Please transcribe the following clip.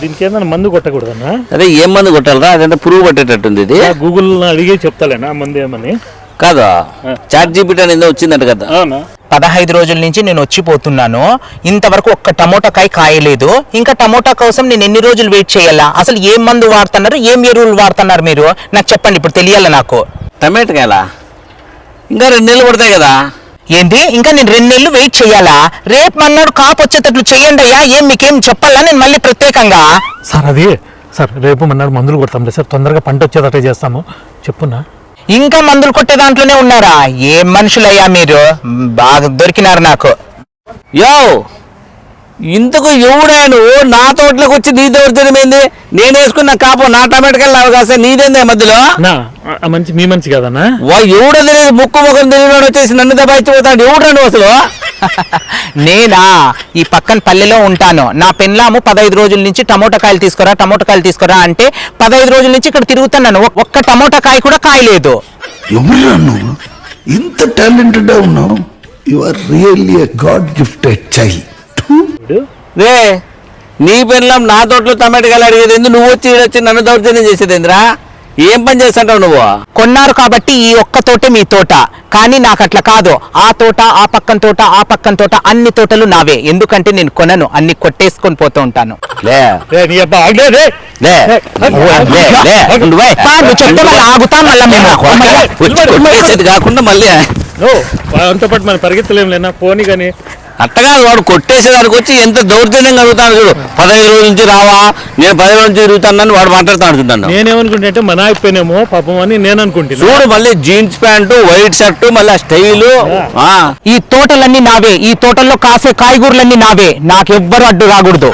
దీనికి ఏదైనా మందు కొట్టకూడదన్నా? అదే ఏం మందు కొట్టాలరా? అదంతా పురుగు పట్టేటట్టుంది ఇది. గూగుల్ అడిగి చెప్తాలేనా మందు ఏమని? కాదా చాట్ జీపీటీ అనేది వచ్చిందంట కదా. 15 రోజుల నుంచి నేను వచ్చిపోతున్నాను, ఇంతవరకు ఒక్క టమోటా కాయ కాయలేదు. ఇంకా టమోటా కోసం నేను ఎన్ని రోజులు వెయిట్ చేయాలా? అసలు ఏం మందు వాడుతున్నారు, ఏం ఎరువులు వాడుతున్నారు మీరు నాకు చెప్పండి, ఇప్పుడు తెలియాలి నాకు. టమాటా కాయలా? ఇంకా 2 నెలలు పడతాయి కదా. ఏంటి ఇంకా నేను 2 నెలలు వెయిట్ చేయాలా? రేపు మన్నాడు కాపు వచ్చేటట్లు చెయ్యండి అయ్యా. ఏం మీకేం చెప్పాలా నేను మళ్ళీ ప్రత్యేకంగా? సార్ రేపు మన్నాడు మందులు కొడతాం సార్, తొందరగా పంట వచ్చేటట్టే చేస్తాము. చెప్పున్నా. ఇంకా మందులు కొట్టే దాంట్లోనే ఉన్నారా? ఏం మనుషులయ్యా మీరు, బాగా దొరికినారు నాకు. యో ఇంతకు ఎవడా నువ్వు నా తోటలోకి వచ్చి నీ దౌర్జన్యమైంది? నేను వేసుకున్న కాపు నా టమాటకాయలు అవకాశం నీదేందే మధ్యలో? మంచి మీ మంచి కదన్నా. ఎవడో తెలియదు, ముక్కు ముఖం తెలియని వచ్చేసి నన్ను దబాయిచ్చిపోతాడు. ఎవడా నువ్వు అసలు? నేనా ఈ పక్కన పల్లెలో ఉంటాను. నా పెన్లాము 15 రోజుల నుంచి టమోటా కాయలు తీసుకురా అంటే 15 రోజుల నుంచి ఇక్కడ తిరుగుతున్నాను. ఒక్క టమోటా కాయ కూడా కాయలేదు. ఎవరురా నువ్వు? ఇంత టాలెంటెడ్ ఉన్నావు. You are really a god gifted child. రే నీ పెన్లాం నా తోటలో టమాటకాయలు అడిగేది ఎందుకు? నువ్వు వచ్చి నన్ను దౌర్జన్యం చేసేది ఏంద్రా? ఏం పని చేస్తుంటావు నువ్వు? కొన్నారు కాబట్టి ఈ ఒక్క తోటే మీ తోట, కానీ నాకు అట్లా కాదు. ఆ తోట, ఆ పక్కన తోట, అన్ని తోటలు నావే. ఎందుకంటే నేను కొనను, అన్ని కొట్టేసుకొని పోతూ ఉంటాను. కాకుండా మళ్ళీ అంత పాటు మనం పరిగెత్తలేం లేనా పోనీ. కానీ అట్టగా వాడు కొట్టేసేదానికి వచ్చి ఎంత దౌర్జన్యం కలుగుతాను చూడు. 15 రోజుల నుంచి రావా, నేను 10 రోజుల నుంచి తిరుగుతానని వాడు మాట్లాడుతాను. నేనేమనుకుంటే మన అయిపోయినేమో పాపం అని నేను అనుకుంటున్నా. చూడు మళ్ళీ జీన్స్ ప్యాంటు, వైట్ షర్టు, మళ్ళీ స్టైలు. ఈ తోటలన్నీ నావే, ఈ తోటల్లో కాసే కాయగూరలన్నీ నావే. నాకెవ్వరు అడ్డు రాకూడదు.